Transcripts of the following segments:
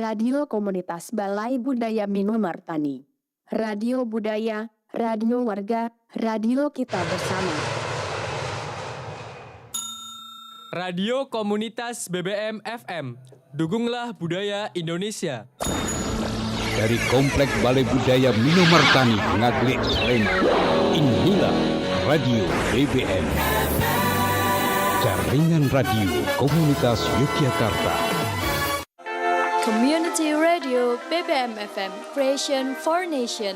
Radio Komunitas Balai Budaya Minomartani. Radio Budaya, Radio Warga, Radio Kita Bersama. Radio Komunitas BBM FM. Dukunglah budaya Indonesia. Dari Komplek Balai Budaya Minomartani, Ngaglik, Lembang. Inilah Radio BBM. Jaringan Radio Komunitas Yogyakarta. Community Radio BBM FM, Creation for Nation.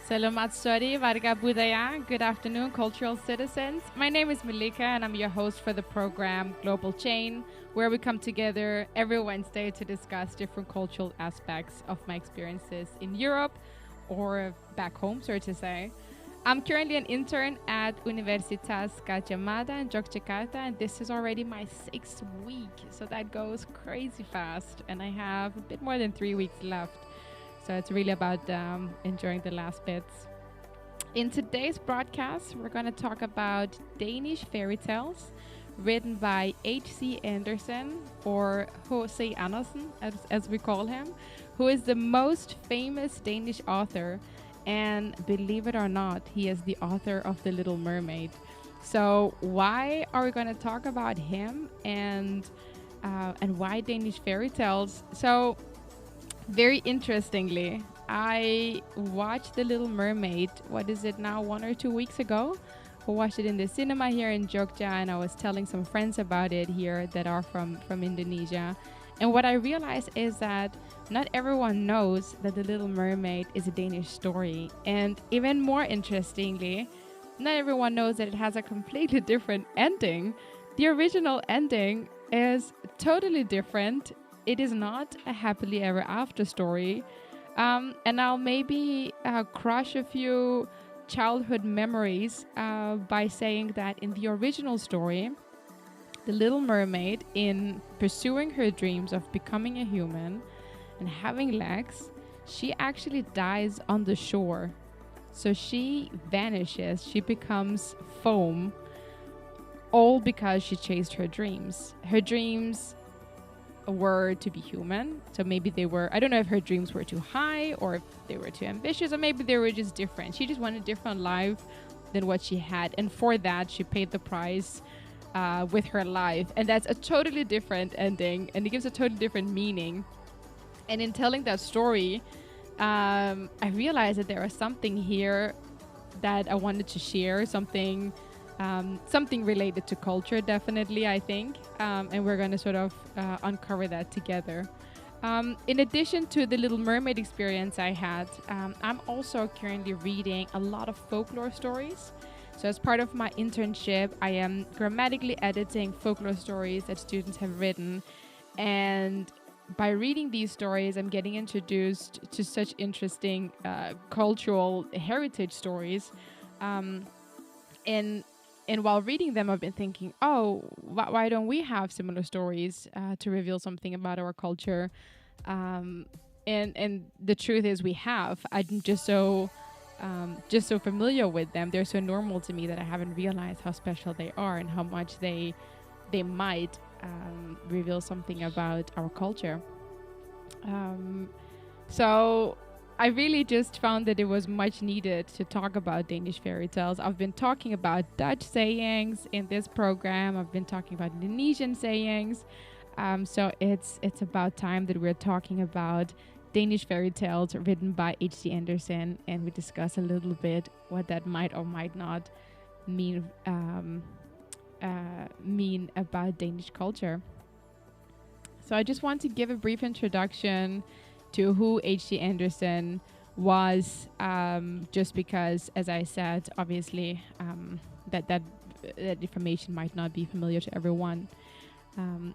Selamat sore warga budaya. Good afternoon, cultural citizens. My name is Malika and I'm your host for the program Global Chain, where we come together every Wednesday to discuss different cultural aspects of my experiences in Europe or back home, so to say. I'm currently an intern at Universitas Gadjah Mada in Yogyakarta, and this is already my 6th week, so that goes crazy fast, and I have a bit more than 3 weeks left. So it's really about enjoying the last bits. In today's broadcast, we're going to talk about Danish fairy tales written by H.C. Andersen, or H.C. Andersen, as we call him, who is the most famous Danish author. And believe it or not, he is the author of The Little Mermaid. So why are we going to talk about him and why Danish fairy tales? So very interestingly, I watched The Little Mermaid, what is it now, 1 or 2 weeks ago? I watched it in the cinema here in Jogja, and I was telling some friends about it here that are from Indonesia. And what I realized is that not everyone knows that The Little Mermaid is a Danish story. And even more interestingly, not everyone knows that it has a completely different ending. The original ending is totally different. It is not a happily ever after story. And I'll maybe crush a few childhood memories by saying that in the original story, the Little Mermaid, in pursuing her dreams of becoming a human and having legs, she actually dies on the shore. So she vanishes, she becomes foam, all because she chased her dreams. Her dreams were to be human, so maybe they were, I don't know if her dreams were too high or if they were too ambitious, or maybe they were just different. She just wanted a different life than what she had, and for that she paid the price with her life. And that's a totally different ending, and it gives a totally different meaning. And in telling that story, I realized that there was something here that I wanted to share, something related to culture, definitely, I think. And we're going to sort of uncover that together. In addition to the Little Mermaid experience I had, I'm also currently reading a lot of folklore stories. So as part of my internship, I am grammatically editing folklore stories that students have written. And by reading these stories, I'm getting introduced to such interesting cultural heritage stories. And while reading them, I've been thinking, oh, why don't we have similar stories to reveal something about our culture? And the truth is, we have. I'm just so familiar with them. They're so normal to me that I haven't realized how special they are and how much they might reveal something about our culture. So I really just found that it was much needed to talk about Danish fairy tales. I've been talking about Dutch sayings in this program. I've been talking about Indonesian sayings. So it's about time that we're talking about Danish fairy tales written by H.C. Andersen, and we discuss a little bit what that might or might not mean about Danish culture. So I just want to give a brief introduction to who H.C. Andersen was, just because, as I said, obviously that information might not be familiar to everyone.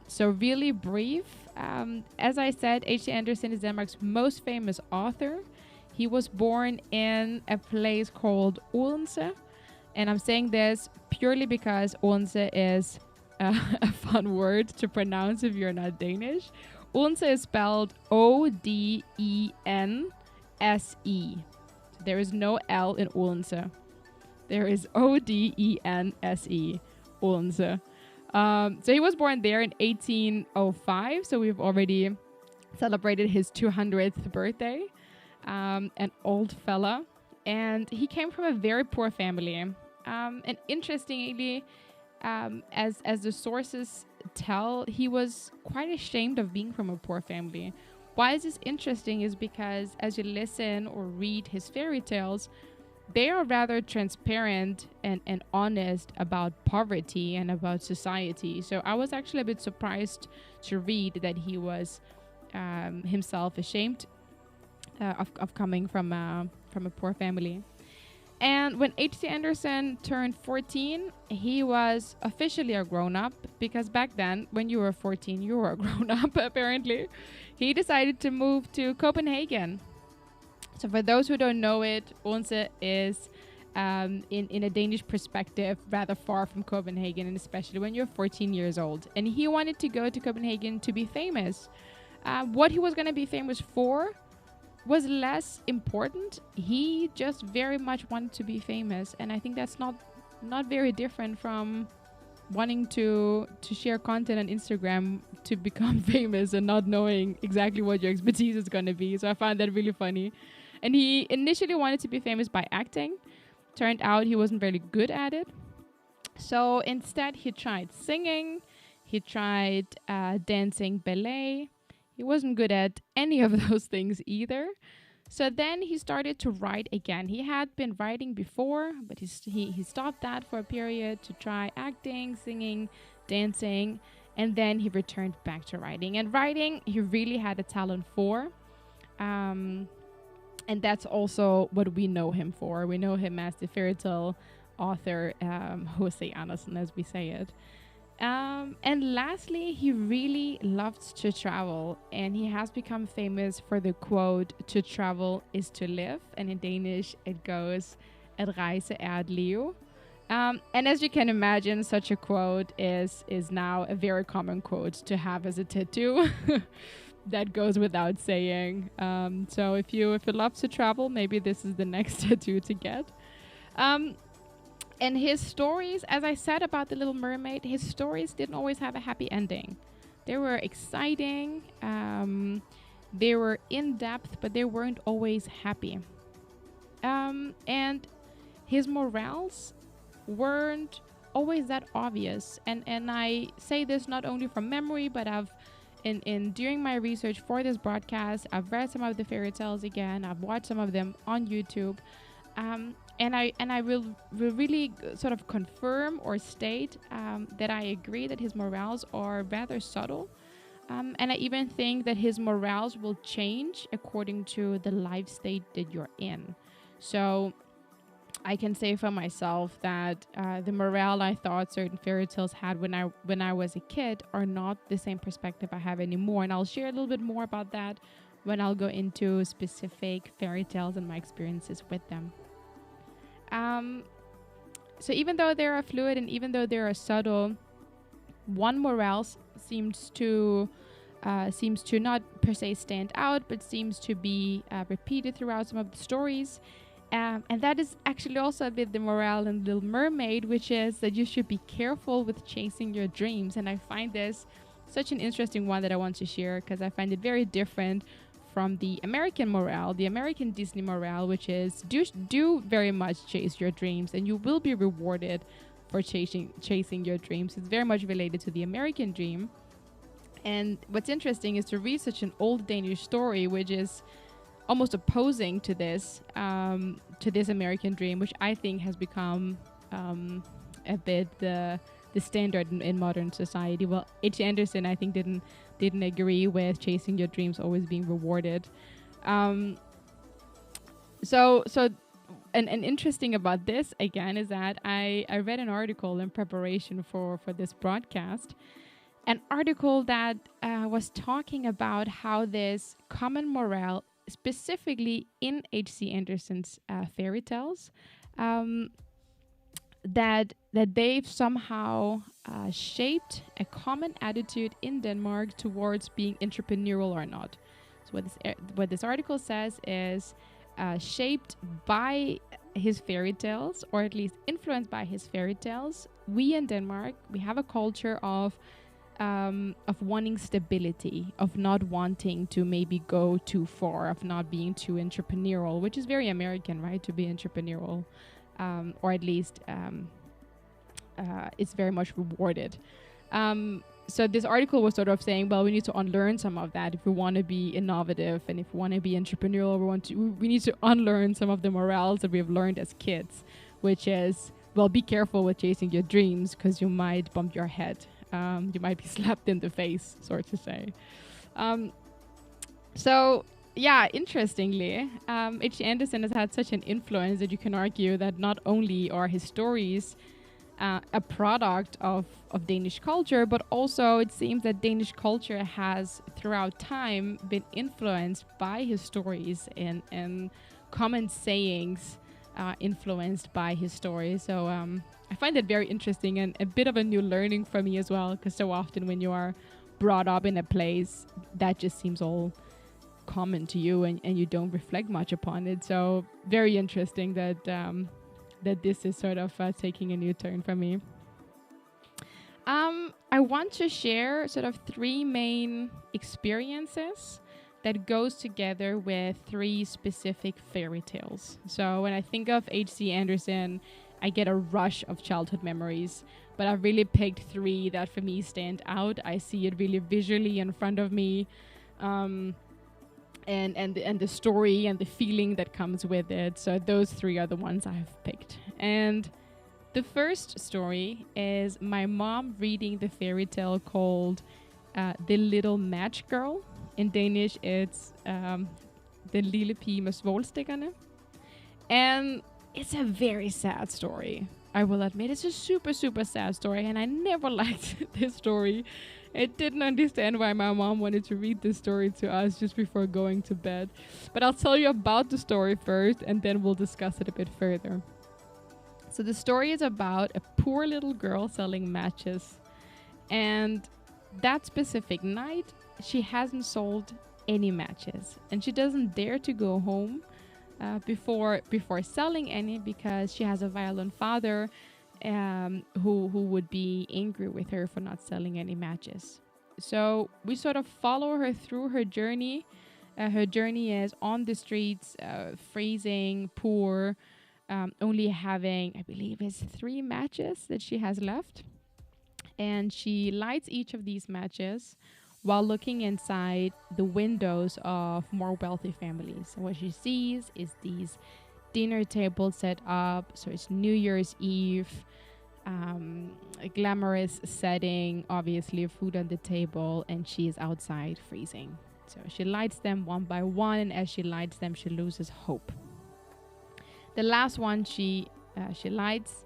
So really brief, as I said, H.C. Andersen is Denmark's most famous author. He was born in a place called Odense, and I'm saying this purely because Odense is a fun word to pronounce if you're not Danish. Odense is spelled Odense. There is no L in Odense. There is Odense, Odense. So he was born there in 1805. So we've already celebrated his 200th birthday. An old fella. And he came from a very poor family. And interestingly, as the sources tell, he was quite ashamed of being from a poor family. Why is this interesting is because as you listen or read his fairy tales, they are rather transparent and honest about poverty and about society. So I was actually a bit surprised to read that he was himself ashamed of coming from a poor family. And when H.C. Andersen turned 14, he was officially a grown-up, because back then, when you were 14, you were a grown-up, apparently. He decided to move to Copenhagen. So for those who don't know it, Odense is, in a Danish perspective, rather far from Copenhagen, and especially when you're 14 years old. And he wanted to go to Copenhagen to be famous. What he was going to be famous for was less important. He just very much wanted to be famous, and I think that's not very different from wanting to share content on Instagram to become famous and not knowing exactly what your expertise is going to be. So I found that really funny. And he initially wanted to be famous by acting. Turned out he wasn't very good at it. So instead he tried singing, he tried dancing ballet. He wasn't good at any of those things either. So then he started to write again. He had been writing before, but he stopped that for a period to try acting, singing, dancing, and then he returned back to writing. And writing, he really had a talent for. And that's also what we know him for. We know him as the fairy tale author, Jose Andersen, as we say it. And lastly, he really loved to travel, and he has become famous for the quote, "To travel is to live," and in Danish it goes, "At rejse er at leve." And as you can imagine, such a quote is now a very common quote to have as a tattoo. That goes without saying. So if you love to travel, maybe this is the next tattoo to get. And his stories, as I said about The Little Mermaid, his stories didn't always have a happy ending. They were exciting, they were in-depth, but they weren't always happy. And his morals weren't always that obvious. And I say this not only from memory, but I've in during my research for this broadcast, I've read some of the fairy tales again. I've watched some of them on YouTube, and I will really sort of confirm or state that I agree that his morals are rather subtle. And I even think that his morals will change according to the life state that you're in. So I can say for myself that the morale I thought certain fairy tales had when I was a kid are not the same perspective I have anymore. And I'll share a little bit more about that when I'll go into specific fairy tales and my experiences with them. So even though they are fluid and even though they are subtle, one morale seems to not per se stand out, but seems to be repeated throughout some of the stories. And that is actually also a bit the morale in Little Mermaid, which is that you should be careful with chasing your dreams. And I find this such an interesting one that I want to share because I find it very different from the American morale, the American Disney morale, which is do very much chase your dreams and you will be rewarded for chasing your dreams. It's very much related to the American dream. And what's interesting is to read such an old Danish story, which is almost opposing to this American dream, which I think has become a bit the standard in modern society. Well, H. Andersen, I think, didn't agree with chasing your dreams always being rewarded. So interesting about this again is that I read an article in preparation for this broadcast, an article that was talking about how this common morale, specifically in H.C. Andersen's fairy tales, that they've somehow shaped a common attitude in Denmark towards being entrepreneurial or not. So what this article says is shaped by his fairy tales, or at least influenced by his fairy tales, we in Denmark, we have a culture of wanting stability, of not wanting to maybe go too far, of not being too entrepreneurial, which is very American, right? To be entrepreneurial, or at least it's very much rewarded. So this article was sort of saying, well, we need to unlearn some of that if we want to be innovative and if we want to be entrepreneurial. We need to unlearn some of the morals that we've learned as kids, which is, well, be careful with chasing your dreams because you might bump your head. You might be slapped in the face, sort to say. So, yeah, interestingly, H. Andersen has had such an influence that you can argue that not only are his stories a product of Danish culture, but also it seems that Danish culture has, throughout time, been influenced by his stories and common sayings influenced by his stories. So I find it very interesting and a bit of a new learning for me as well, because so often when you are brought up in a place, that just seems all common to you and you don't reflect much upon it. So very interesting that that this is sort of taking a new turn for me. I want to share sort of three main experiences that goes together with three specific fairy tales. So when I think of H.C. Andersen, I get a rush of childhood memories, but I've really picked three that for me stand out. I see it really visually in front of me, and the story and the feeling that comes with it. So those three are the ones I've picked. And the first story is my mom reading the fairy tale called The Little Match Girl. In Danish, it's Den lille pige med svovlstikkerne. And it's a very sad story, I will admit. It's a super, super sad story, and I never liked this story. I didn't understand why my mom wanted to read this story to us just before going to bed. But I'll tell you about the story first, and then we'll discuss it a bit further. So the story is about a poor little girl selling matches. And that specific night, she hasn't sold any matches. And she doesn't dare to go home before selling any, because she has a violent father who would be angry with her for not selling any matches. So we sort of follow her through her journey. Her journey is on the streets, freezing, poor, only having, I believe, it's 3 matches that she has left. And she lights each of these matches while looking inside the windows of more wealthy families. And what she sees is these dinner tables set up. So it's New Year's Eve, a glamorous setting, obviously food on the table, and she is outside freezing. So she lights them one by one, and as she lights them, she loses hope. The last one she lights,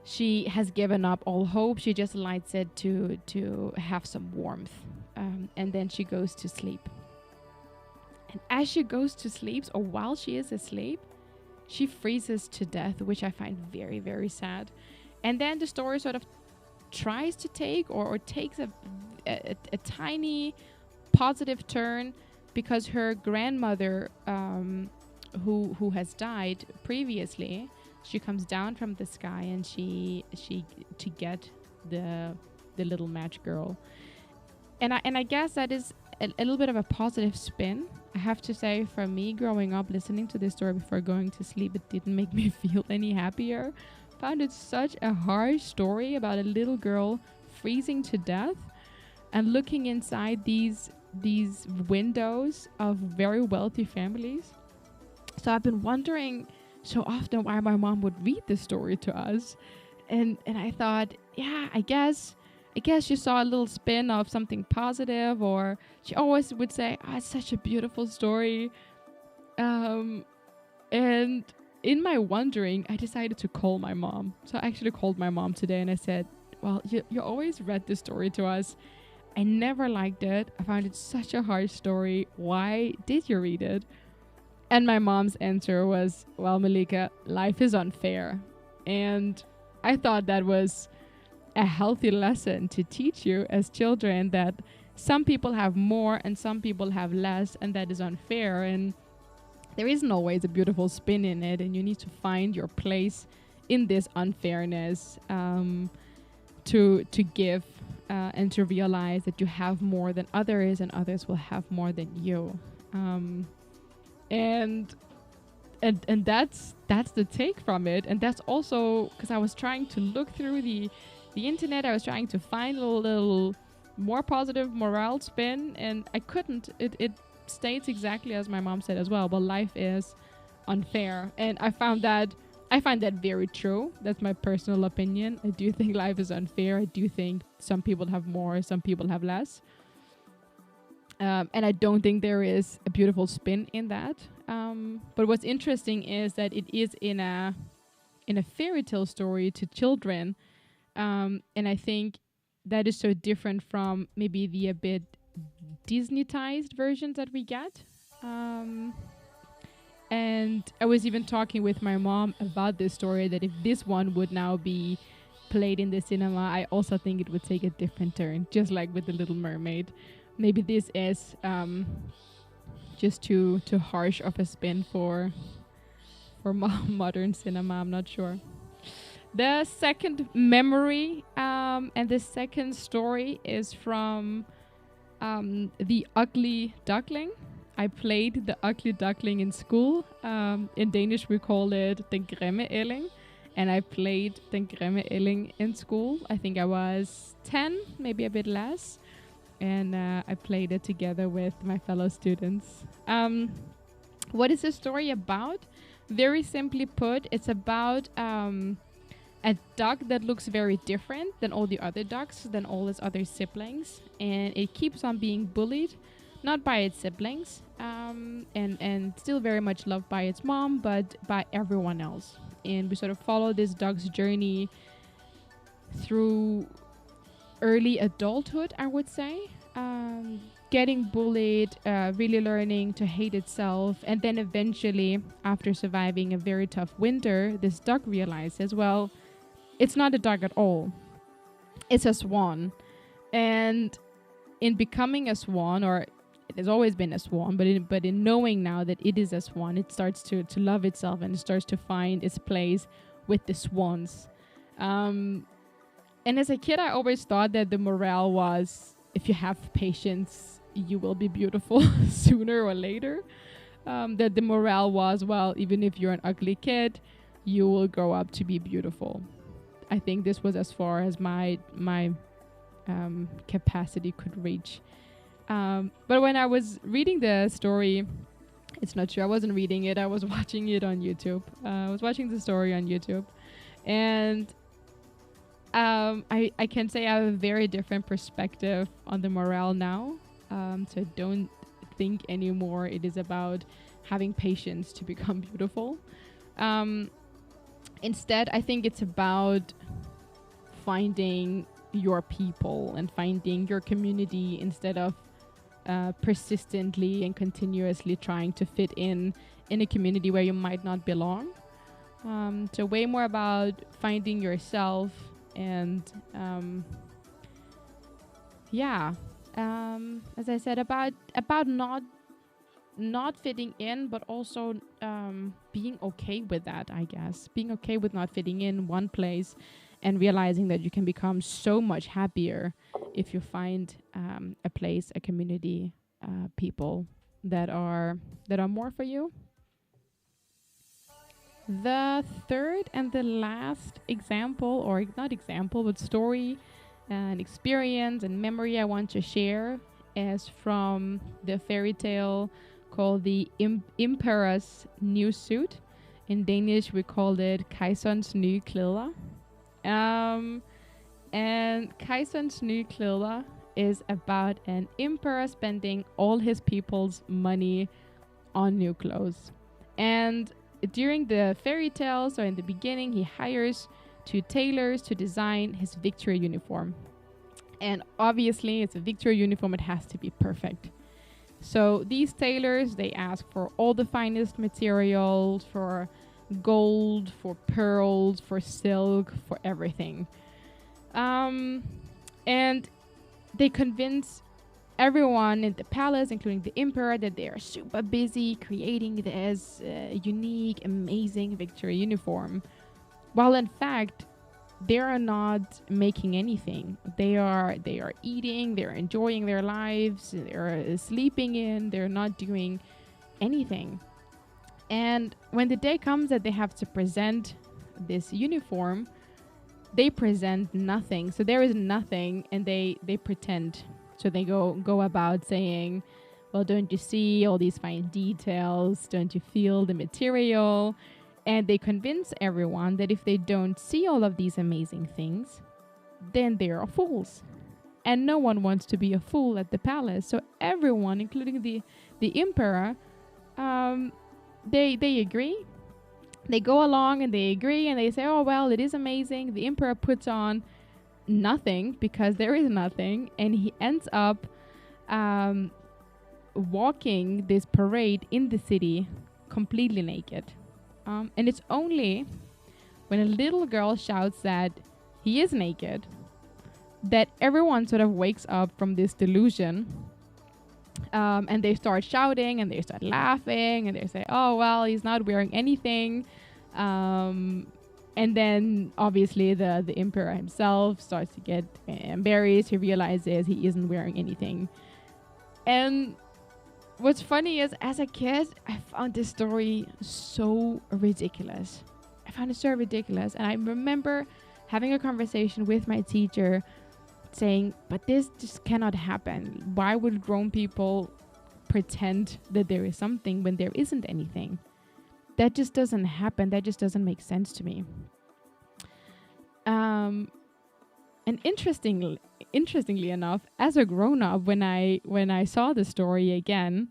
she has given up all hope. She just lights it to have some warmth, and then she goes to sleep. And as she goes to sleep, or while she is asleep, she freezes to death, which I find very, very sad. And then the story sort of tries to take or takes a tiny positive turn, because her grandmother, who has died previously, she comes down from the sky, and she to get the little match girl. And I guess that is a little bit of a positive spin. I have to say, for me, growing up, listening to this story before going to sleep, it didn't make me feel any happier. Found it such a harsh story about a little girl freezing to death and looking inside these windows of very wealthy families. So I've been wondering so often why my mom would read this story to us, and I thought, yeah, I guess she saw a little spin of something positive, or she always would say, it's such a beautiful story. And in my wondering, I decided to call my mom. So I actually called my mom today, and I said, well, you always read this story to us. I never liked it. I found it such a harsh story. Why did you read it? And my mom's answer was, well, Malika, life is unfair. And I thought that was a healthy lesson to teach you as children, that some people have more and some people have less, and that is unfair. And there isn't always a beautiful spin in it, and you need to find your place in this unfairness, to give and to realize that you have more than others, and others will have more than you. And that's the take from it. And that's also because I was trying to look through the internet. I was trying to find a little more positive morale spin, and I couldn't. It states exactly as my mom said as well. Well, life is unfair, and I find that very true. That's my personal opinion. I do think life is unfair. I do think some people have more, some people have less. And I don't think there is a beautiful spin in that. But what's interesting is that it is in a fairy tale story to children. And I think that is so different from maybe the a bit Disney-tized versions that we get. And I was even talking with my mom about this story, that if this one would now be played in the cinema, I also think it would take a different turn, just like with The Little Mermaid. Maybe this is just too harsh of a spin for modern cinema. I'm not sure. The second memory and the second story is from The Ugly Duckling. I played The Ugly Duckling in school. In Danish we call it Den Grimme Ælling. And I played Den Grimme Ælling in school. I think I was 10, maybe a bit less. And I played it together with my fellow students. What is the story about? Very simply put, it's about a duck that looks very different than all the other ducks, than all its other siblings. And it keeps on being bullied, not by its siblings, and still very much loved by its mom, but by everyone else. And we sort of follow this duck's journey through early adulthood, I would say, getting bullied, really learning to hate itself, and then eventually, after surviving a very tough winter, this duck realizes, well, it's not a duck at all. It's a swan. And in becoming a swan, or it has always been a swan, but in knowing now that it is a swan, it starts to love itself, and it starts to find its place with the swans. And as a kid, I always thought that the morale was, if you have patience, you will be beautiful sooner or later. That the morale was, well, even if you're an ugly kid, you will grow up to be beautiful. I think this was as far as my capacity could reach. But when I was reading the story, it's not true, I wasn't reading it, I was watching it on YouTube. I was watching the story on YouTube. And I can say I have a very different perspective on the morale now. So I don't think anymore it is about having patience to become beautiful. Instead, I think it's about finding your people and finding your community instead of persistently and continuously trying to fit in a community where you might not belong. So way more about finding yourself and as I said, about not fitting in, but also being okay with that, I guess. Being okay with not fitting in one place and realizing that you can become so much happier if you find a place, a community, people that are more for you. The third and the last example, or not example, but story and experience and memory I want to share is from the fairy tale called The Emperor's New Suit. In Danish, we called it Kejserens nye klæder. And Kejserens nye klæder is about an emperor spending all his people's money on new clothes. And during the fairy tale, so in the beginning, he hires 2 tailors to design his victory uniform. And obviously, it's a victory uniform, it has to be perfect. So these tailors, they ask for all the finest materials, for gold, for pearls, for silk, for everything. And they convince everyone in the palace, including the emperor, that they are super busy creating this unique, amazing victory uniform. While in fact, they are not making anything. They are eating, they're enjoying their lives, they're sleeping in, they're not doing anything. And when the day comes that they have to present this uniform, they present nothing. So there is nothing, and they pretend. So they go about saying, well, don't you see all these fine details? Don't you feel the material? And they convince everyone that if they don't see all of these amazing things, then they are fools. And no one wants to be a fool at the palace. So everyone, including the emperor, they agree. They go along and they agree and they say, oh, well, it is amazing. The emperor puts on nothing because there is nothing. And he ends up walking this parade in the city completely naked. And it's only when a little girl shouts that he is naked that everyone sort of wakes up from this delusion. And they start shouting and they start laughing and they say, oh, well, he's not wearing anything. And then obviously the emperor himself starts to get embarrassed. He realizes he isn't wearing anything. And what's funny is, as a kid, I found this story so ridiculous. I found it so ridiculous. And I remember having a conversation with my teacher saying, but this just cannot happen. Why would grown people pretend that there is something when there isn't anything? That just doesn't happen. That just doesn't make sense to me. And interestingly enough, as a grown-up, when I saw the story again,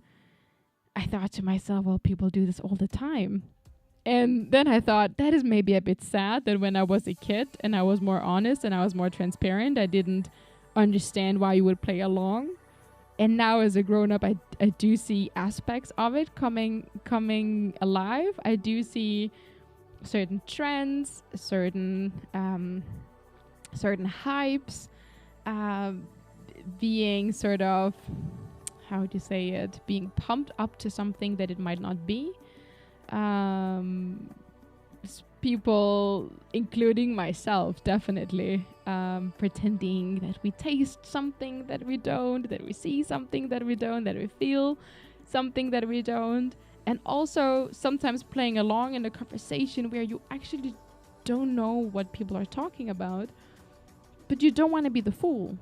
I thought to myself, well, people do this all the time. And then I thought, that is maybe a bit sad that when I was a kid and I was more honest and I was more transparent, I didn't understand why you would play along. And now as a grown-up, I do see aspects of it coming alive. I do see certain trends, certain hypes being sort of, how would you say it, being pumped up to something that it might not be. People, including myself, definitely, pretending that we taste something that we don't, that we see something that we don't, that we feel something that we don't. And also sometimes playing along in a conversation where you actually don't know what people are talking about, but you don't want to be the fool.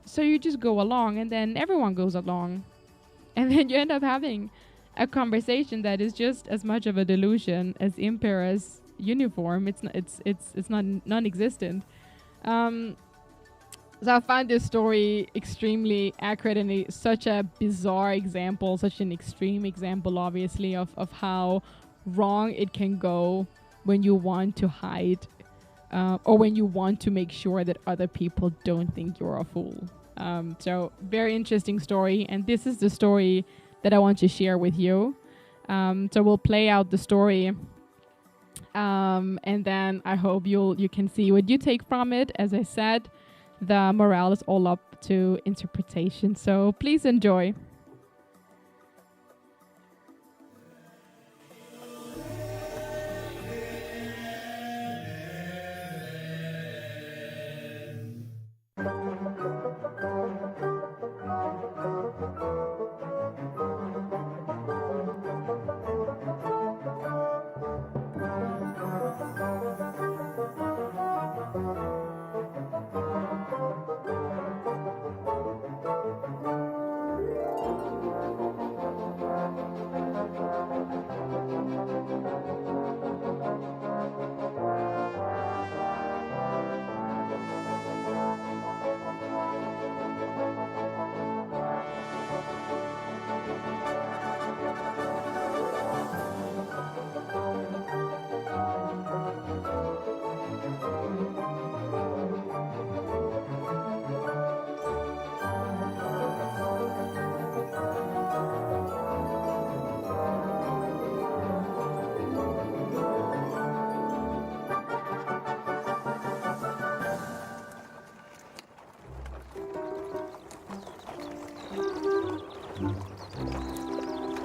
So you just go along, and then everyone goes along. And then you end up having a conversation that is just as much of a delusion as the emperor's uniform. It's not non-existent. So I find this story extremely accurate and such a bizarre example, such an extreme example, obviously, of how wrong it can go when you want to hide or when you want to make sure that other people don't think you're a fool. So very interesting story, and this is the story that I want to share with you. So we'll play out the story, and then I hope you can see what you take from it. As I said, the morale is all up to interpretation, so please enjoy.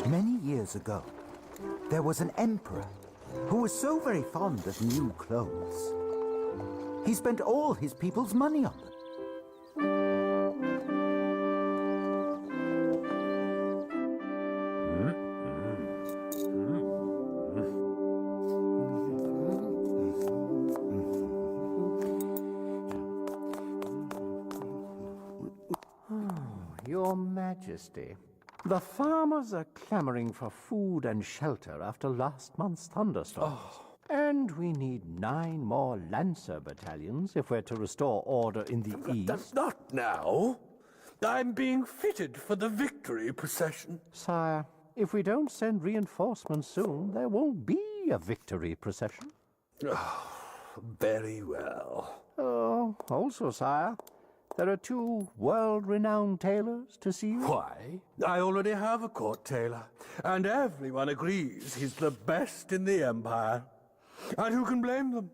Many years ago, there was an emperor who was so very fond of new clothes. He spent all his people's money on them. Your Majesty, the farmers are clamoring for food and shelter after last month's thunderstorms. And we need 9 more Lancer battalions if we're to restore order in the east. Not now. I'm being fitted for the victory procession. Sire, if we don't send reinforcements soon, there won't be a victory procession. Very well. Oh, also, sire, there are 2 world-renowned tailors to see you. Why? I already have a court tailor, and everyone agrees he's the best in the Empire. And who can blame them,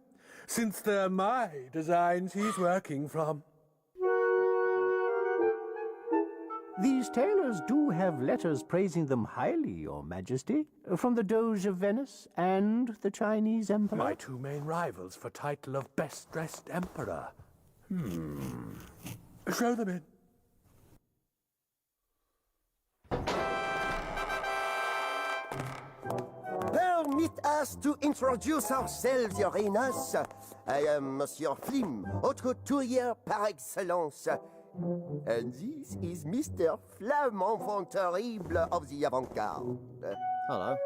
since they're my designs he's working from? These tailors do have letters praising them highly, Your Majesty, from the Doge of Venice and the Chinese Emperor. My 2 main rivals for title of best-dressed emperor. Show them in. Permit us to introduce ourselves, Your Highness. I am Monsieur Flim, haute couturier par excellence. And this is Mr. Flamme, enfant terrible of the avant-garde. Hello.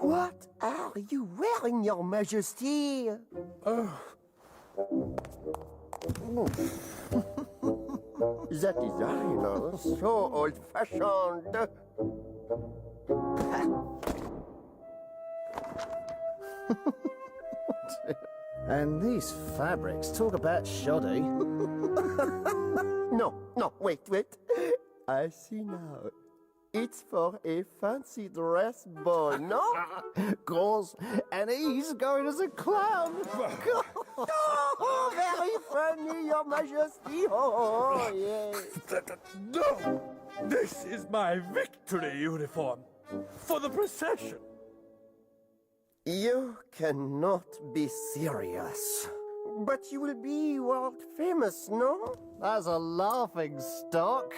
What are you wearing, Your Majesty? That designer, so old-fashioned. And these fabrics, talk about shoddy. No, wait. I see now. It's for a fancy dress ball, no? Course, and he's going as a clown. Oh, very funny, Your Majesty. Oh, yes. No! This is my victory uniform for the procession. You cannot be serious. But you will be world famous, no? That's a laughing stock.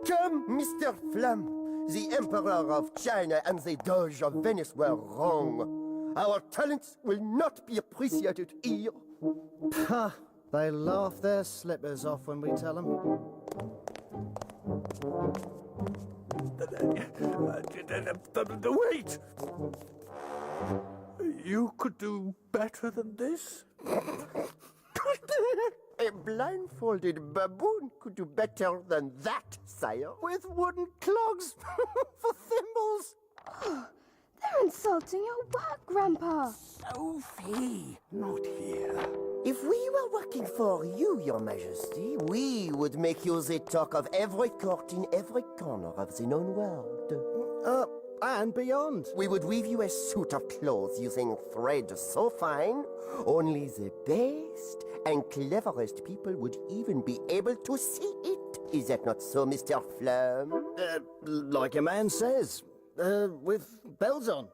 Come, Mr. Flamme. The Emperor of China and the Doge of Venice were wrong. Our talents will not be appreciated here. Ha! They laugh their slippers off when we tell them. Wait! You could do better than this? A blindfolded baboon could do better than that, sire. With wooden clogs for thimbles. They're insulting your work, Grandpa. Sophie, not here. If we were working for you, your majesty, we would make you the talk of every court in every corner of the known world. And beyond. We would weave you a suit of clothes using thread so fine, only the best and cleverest people would even be able to see it. Is that not so, Mr. Flum? Like a man says, with bells on.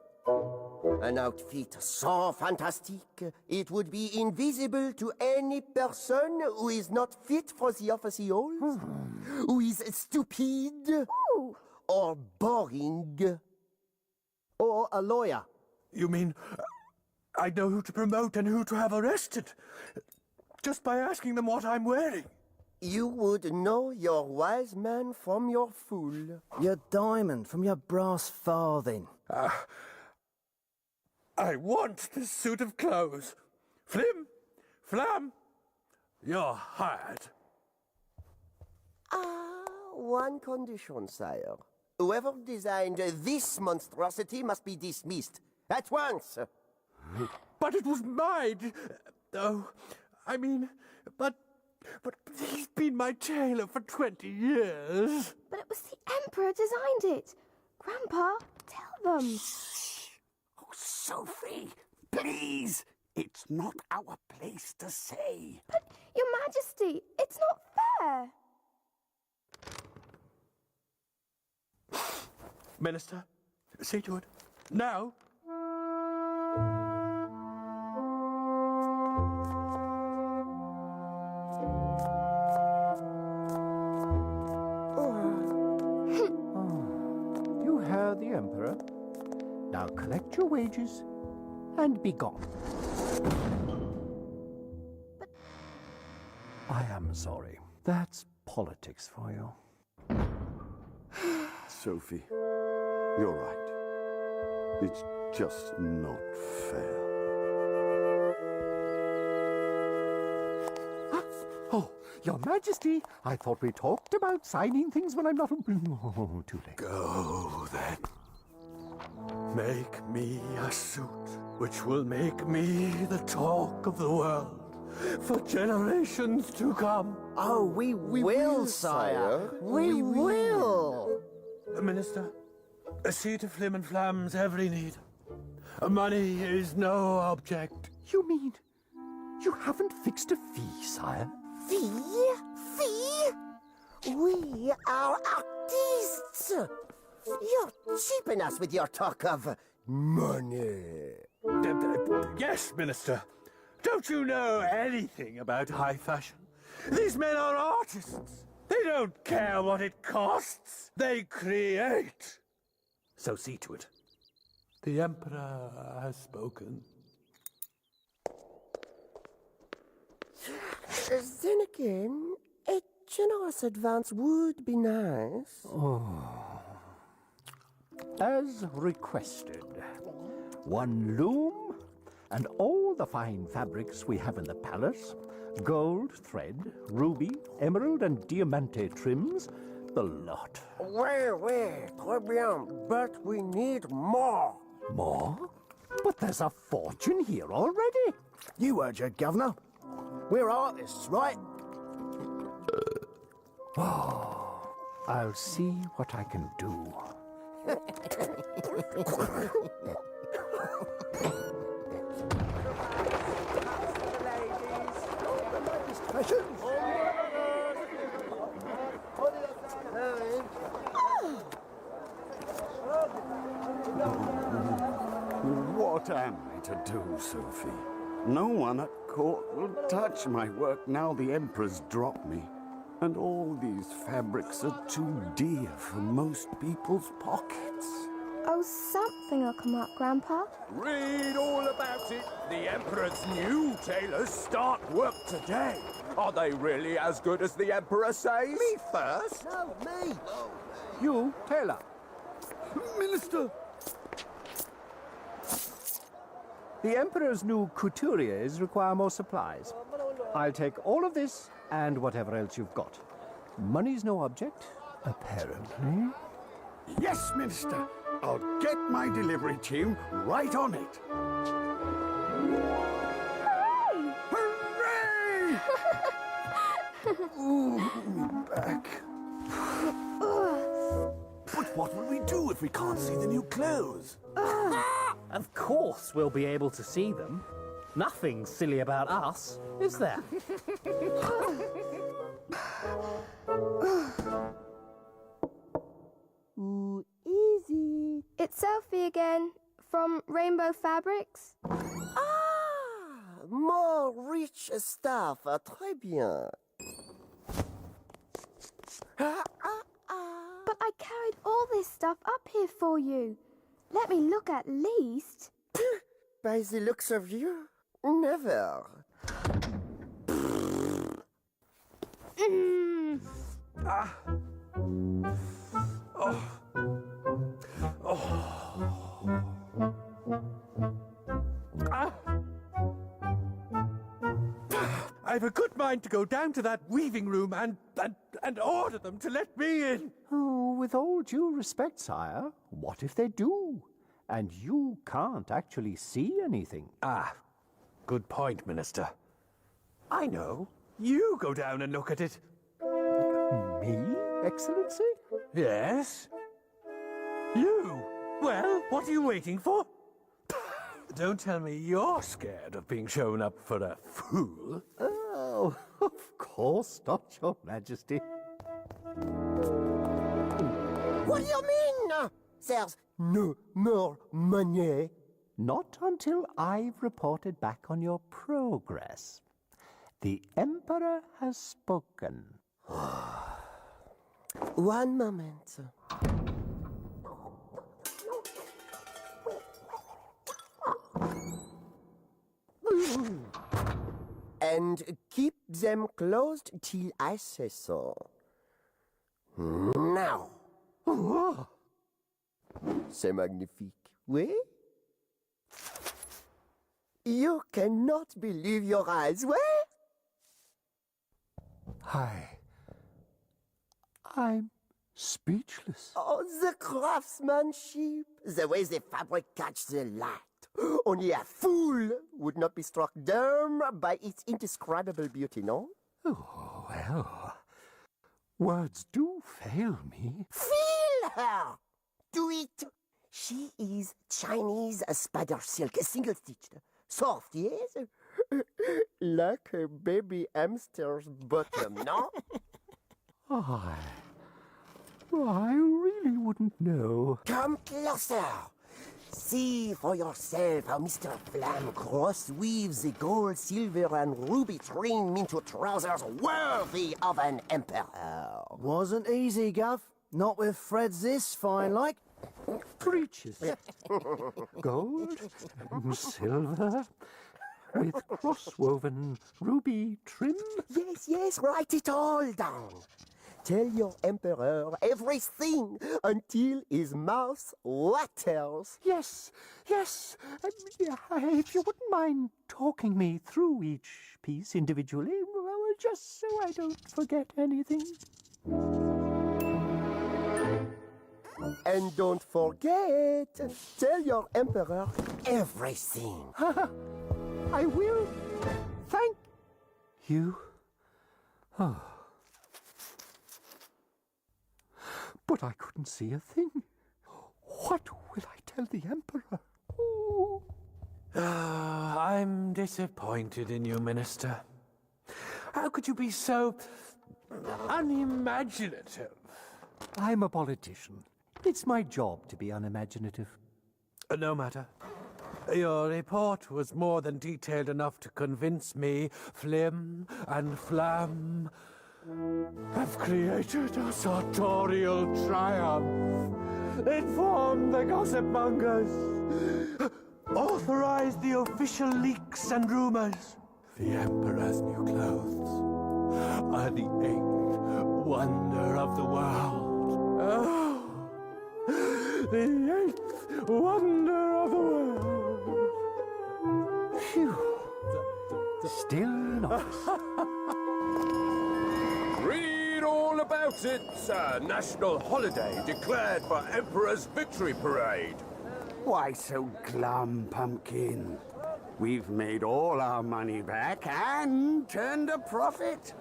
An outfit so fantastic, it would be invisible to any person who is not fit for the office he holds, who is stupid, or boring. Or a lawyer. You mean I know who to promote and who to have arrested just by asking them what I'm wearing? You would know your wise man from your fool. Your diamond from your brass farthing. I want this suit of clothes. Flam, you're hired. One condition, sire. Whoever designed this monstrosity must be dismissed. At once! But it was mine. Oh, I mean, but he's been my tailor for 20 years. But it was the Emperor designed it. Grandpa, tell them. Oh, Sophie, please. It's not our place to say. But, Your Majesty, it's not fair. Minister, see to it. Now. You heard the Emperor. Now collect your wages and be gone. I am sorry. That's politics for you. Sophie, you're right. It's just not fair. Oh, Your Majesty, I thought we talked about signing things when I'm not... Oh, too late. Go then. Make me a suit which will make me the talk of the world for generations to come. Oh, we will, sire. We will. Minister, see to Flim and Flam's every need. Money is no object. You mean you haven't fixed a fee, sire? Fee? We are artists. You're cheaping us with your talk of money. Yes, Minister. Don't you know anything about high fashion? These men are artists. They don't care what it costs. They create. So see to it. The Emperor has spoken. Then again, a generous advance would be nice. As requested. One loom and all the fine fabrics we have in the palace, gold thread, ruby, emerald and diamante trims, the lot. Well, très bien, but we need more. More? But there's a fortune here already. You heard your governor. We're artists, right? I'll see what I can do. What am I to do, Sophie? No one at court will touch my work now the Emperor's dropped me. And all these fabrics are too dear for most people's pockets. Oh, something will come up, Grandpa. Read all about it. The Emperor's new tailors start work today. Are they really as good as the Emperor says? Me first? No, me. You, tailor. Minister! The Emperor's new couturiers require more supplies. I'll take all of this and whatever else you've got. Money's no object, apparently. Yes, Minister. I'll get my delivery team right on it. Hooray! Ooh, me back. But what will we do if we can't see the new clothes? Of course we'll be able to see them. Nothing silly about us, is there? Ooh, easy. It's Sophie again, from Rainbow Fabrics. More rich stuff. Très bien. But I carried all this stuff up here for you. Let me look at least. By the looks of you, never. I've a good mind to go down to that weaving room and order them to let me in. Oh, with all due respect, sire, what if they do? And you can't actually see anything. Good point, Minister. I know. You go down and look at it. Me, Excellency? Yes? You? Well, what are you waiting for? Don't tell me you're scared of being shown up for a fool. Oh, of course not, Your Majesty. What do you mean? There's no more money. Not until I've reported back on your progress. The Emperor has spoken. One moment. And keep them closed till I say so. Now. C'est magnifique, oui? You cannot believe your eyes, oui? I'm speechless. Oh, the craftsmanship, the way the fabric catches the light. Only a fool would not be struck dumb by its indescribable beauty, no? Oh, well, words do fail me. Feel her! Do it! She is Chinese spider silk, single-stitched. Soft, yes? Like a baby hamster's bottom, no? I really wouldn't know. Come closer. See for yourself how Mr. Flam cross-weaves the gold, silver, and ruby trim into trousers worthy of an emperor. Wasn't easy, Guff. Not with threads this fine like. Breeches. Gold, silver, with cross-woven ruby trim. Yes, write it all down. Tell your emperor everything until his mouth waters. Yes. If you wouldn't mind talking me through each piece individually, well, just so I don't forget anything. And don't forget, tell your emperor everything. I will. Thank you. But I couldn't see a thing. What will I tell the Emperor? I'm disappointed in you, Minister. How could you be so unimaginative? I'm a politician. It's my job to be unimaginative. No matter. Your report was more than detailed enough to convince me Flim and Flam have created a sartorial triumph. Inform the gossip mongers. Authorize the official leaks and rumors. The Emperor's new clothes are the eighth wonder of the world. Oh, the eighth wonder of the world. Phew. Still not. Read all about it, sir. National holiday declared for Emperor's Victory Parade. Why so glum, Pumpkin? We've made all our money back and turned a profit.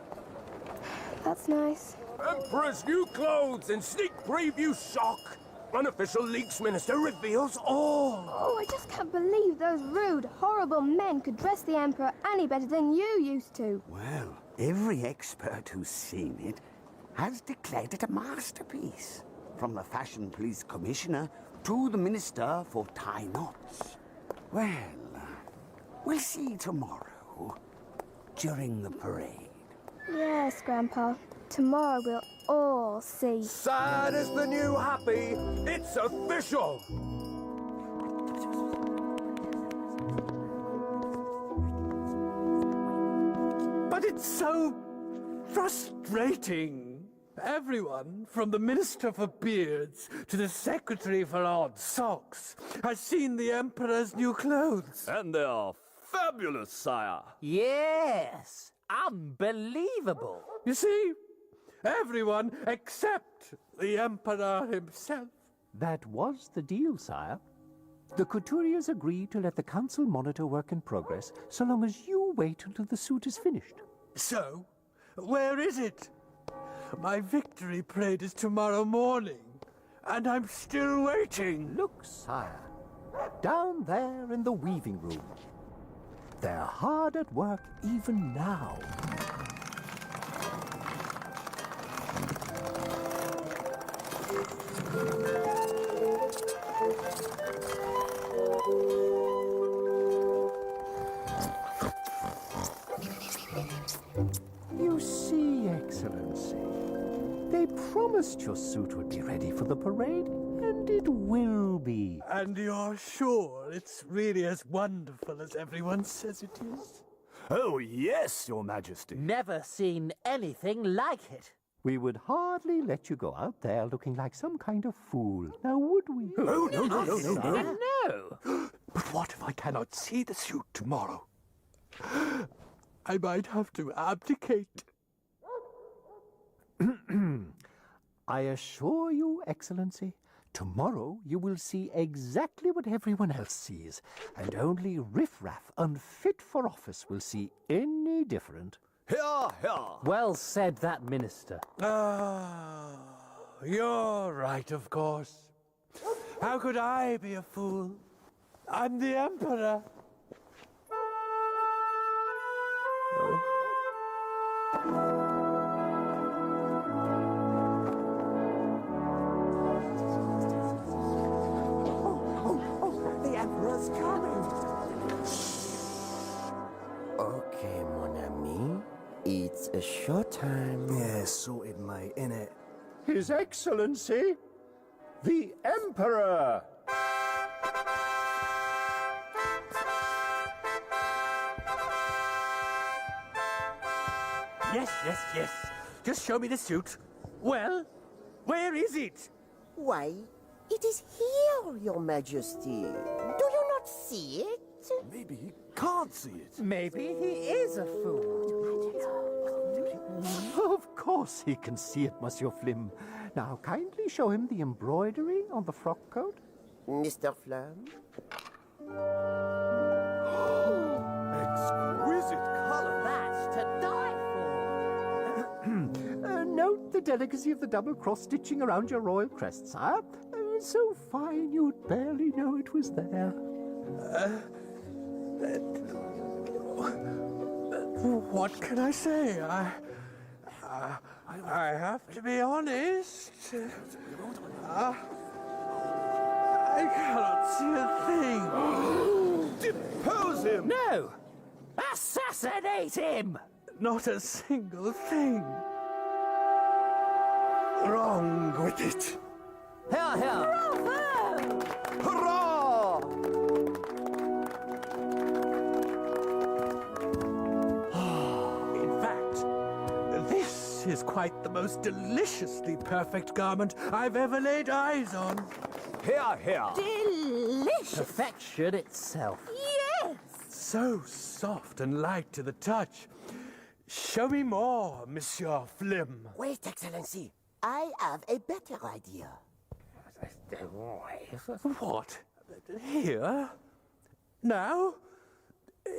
That's nice. Emperor's new clothes and sneak preview shock. Unofficial leaks minister reveals all. Oh, I just can't believe those rude, horrible men could dress the Emperor any better than you used to. Well, every expert who's seen it has declared it a masterpiece. From the Fashion Police Commissioner to the Minister for Tie Knots. Well, we'll see tomorrow during the parade. Yes, Grandpa. Tomorrow we'll all see. Sad is the new happy. It's official. But it's so frustrating. Everyone, from the Minister for Beards to the Secretary for Odd Socks, has seen the Emperor's new clothes. And they are fabulous, sire. Yes, unbelievable. You see, everyone except the Emperor himself. That was the deal, sire. The couturiers agreed to let the council monitor work in progress so long as you wait until the suit is finished. So, where is it? My victory parade is tomorrow morning, and I'm still waiting. Look, sire. Down there in the weaving room. They're hard at work even now. You see, Excellency, they promised your suit would be ready for the parade, and it will be. And you're sure it's really as wonderful as everyone says it is? Oh, yes, Your Majesty. Never seen anything like it. We would hardly let you go out there looking like some kind of fool, now would we? Oh, no. No. But what if I cannot see the suit tomorrow? I might have to abdicate. I assure you, Excellency, tomorrow you will see exactly what everyone else sees, and only riffraff unfit for office will see any different. Hear, hear. Well said, that minister. Ah, you're right, of course. How could I be a fool? I'm the Emperor. The Emperor's coming. Okay, mon ami. It's a short time. Yeah, sorted, mate, innit? His Excellency, the Emperor! Yes. Just show me the suit. Well, where is it? Why, it is here, Your Majesty. Do you not see it? Maybe he can't see it. Maybe he is a fool. Of course he can see it, Monsieur Flim. Now, kindly show him the embroidery on the frock coat. Mr. Flam? Exquisite colour. That's to die for. Note the delicacy of the double cross stitching around your royal crest, sire. So fine you'd barely know it was there. What can I say? I have to be honest. I cannot see a thing. Depose him! No! Assassinate him! Not a single thing. Wrong with it. Here, here! Hurrah! In fact, this is quite the most deliciously perfect garment I've ever laid eyes on. Here, here! Delicious! Perfection itself. Yes! So soft and light to the touch. Show me more, Monsieur Flim. Wait, Excellency. I have a better idea. What? Here? Now?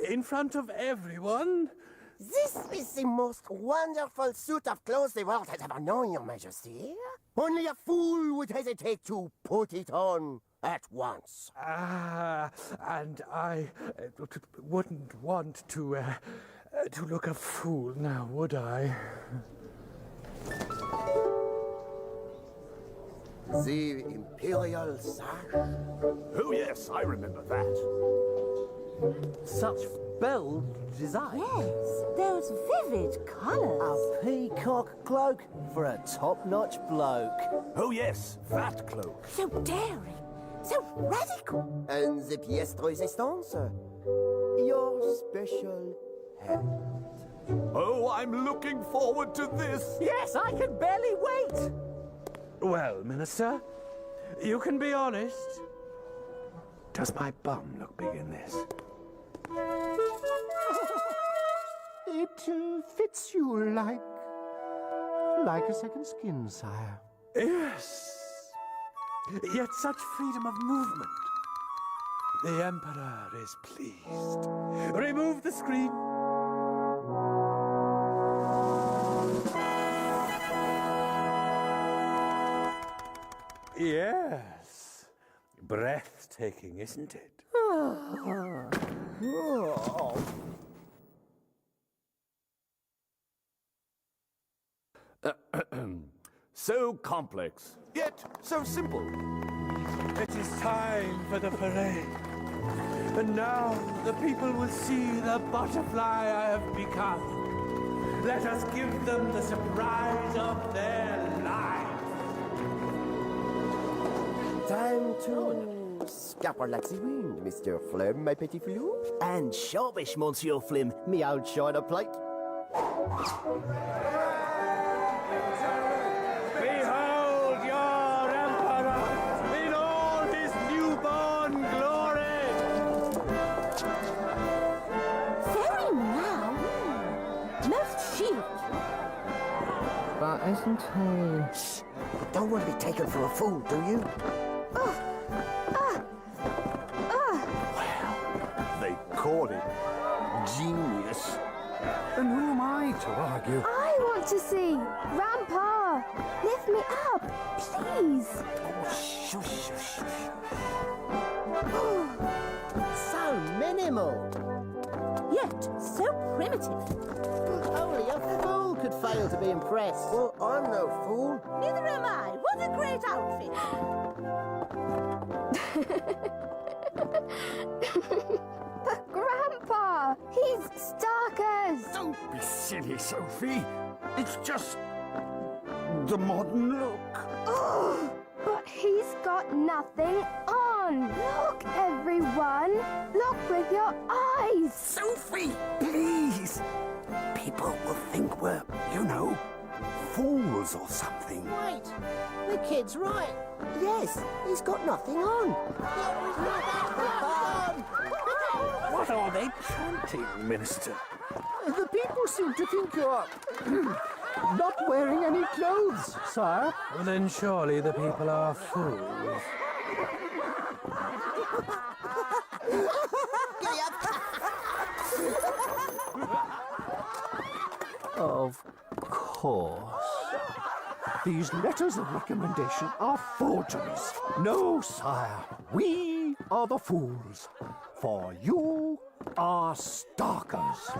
In front of everyone? This is the most wonderful suit of clothes the world has ever known, Your Majesty. Only a fool would hesitate to put it on at once. And I wouldn't want to look a fool now, would I? The Imperial Sash. Oh, yes, I remember that. Such bold design. Yes, those vivid colours. A peacock cloak for a top-notch bloke. Oh, yes, that cloak. So daring, so radical. And the pièce de résistance? Your special hat. Oh, I'm looking forward to this. Yes, I can barely wait. Well, Minister, you can be honest. Does my bum look big in this? It fits you like a second skin, sire. Yes. Yet such freedom of movement. The Emperor is pleased. Remove the screen. Yes. Breathtaking, isn't it? So complex, yet so simple. It is time for the parade. And now the people will see the butterfly I have become. Let us give them the surprise of their lives. Time to scamper like the wind, Mr. Flim, my petit flou. And sharpish, Monsieur Flim, me old china plate. Behold your Emperor in all his newborn glory! Very now. Most chic. But isn't he... Don't want to be taken for a fool, do you? They call it genius. And who am I to argue? I want to see. Grandpa, lift me up, please. Shush, shush, shush. So minimal. Yet so primitive. Only a fool could fail to be impressed. Well, I'm no fool. Neither am I. What a great outfit. But Grandpa, he's starkers. Don't be silly, Sophie. It's just the modern look. Oh, but he's got nothing on. Look, everyone. Look with your eyes. Sophie, please. People will think we're, fools or something. Wait, the kid's right. Yes, he's got nothing on. What are they chanting, Minister? The people seem to think you're not wearing any clothes, sire. Well, then surely the people are fools. Of course. These letters of recommendation are forgeries. No, sire. We are the fools. For you are starkers.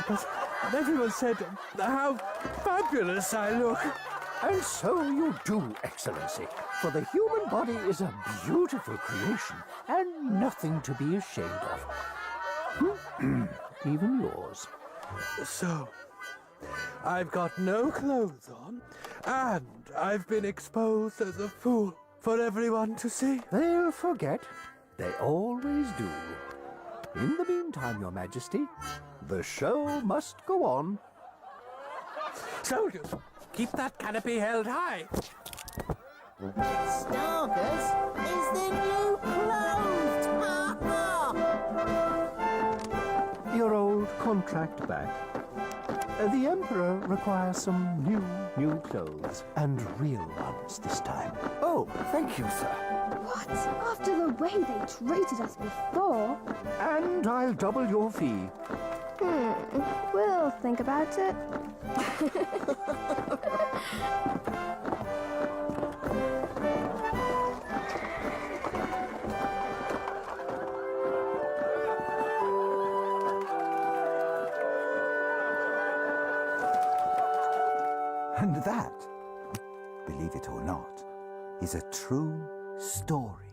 But everyone said how fabulous I look. And so you do, Excellency. For the human body is a beautiful creation and nothing to be ashamed of. Even yours. So, I've got no clothes on, And I've been exposed as a fool for everyone to see. They'll forget. They always do. In the meantime, Your Majesty, the show must go on. Soldiers, keep that canopy held high. Starkers is the new clothed. Ha ha! Your old contract back. The Emperor requires some new clothes, and real ones this time. Oh, thank you, sir. What? After the way they treated us before? And I'll double your fee. We'll think about it. And that, believe it or not, is a true story.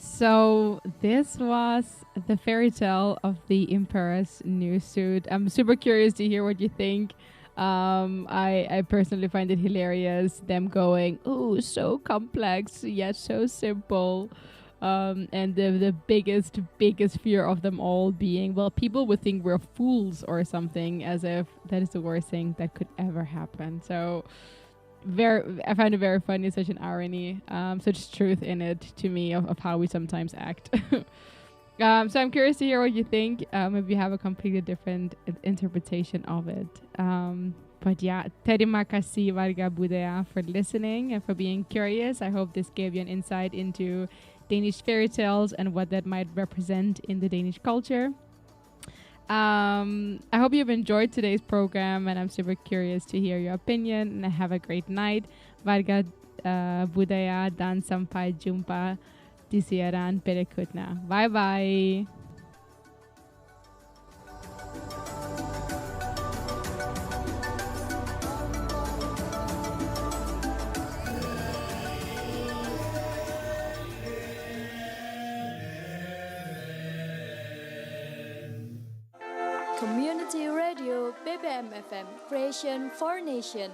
So this was the fairy tale of the Emperor's new suit. I'm super curious to hear what you think. I personally find it hilarious, them going, "Oh, so complex yet so simple," and the biggest fear of them all being, well, people would think we're fools or something, as if that is the worst thing that could ever happen. So I find it very funny, such an irony, such truth in it to me of how we sometimes act. So I'm curious to hear what you think. Maybe you have a completely different interpretation of it. But yeah, terima kasih warga budaya for listening and for being curious. I hope this gave you an insight into Danish fairy tales and what that might represent in the Danish culture. I hope you've enjoyed today's program, and I'm super curious to hear your opinion. And have a great night. Warga budaya dan sampai jumpa di siaran berikutnya. Bye bye. Community Radio BBM FM, Creation for Nation.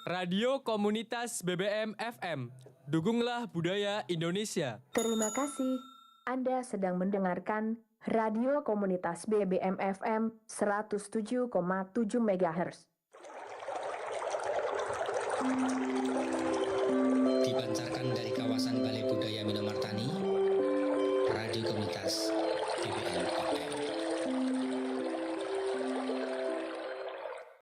Radio Komunitas BBM FM. Dukunglah budaya Indonesia. Terima kasih. Anda sedang mendengarkan Radio Komunitas BBM FM 107,7 MHz. Dipancarkan dari kawasan Balai Budaya Minomartani, Radio Komunitas BBM FM.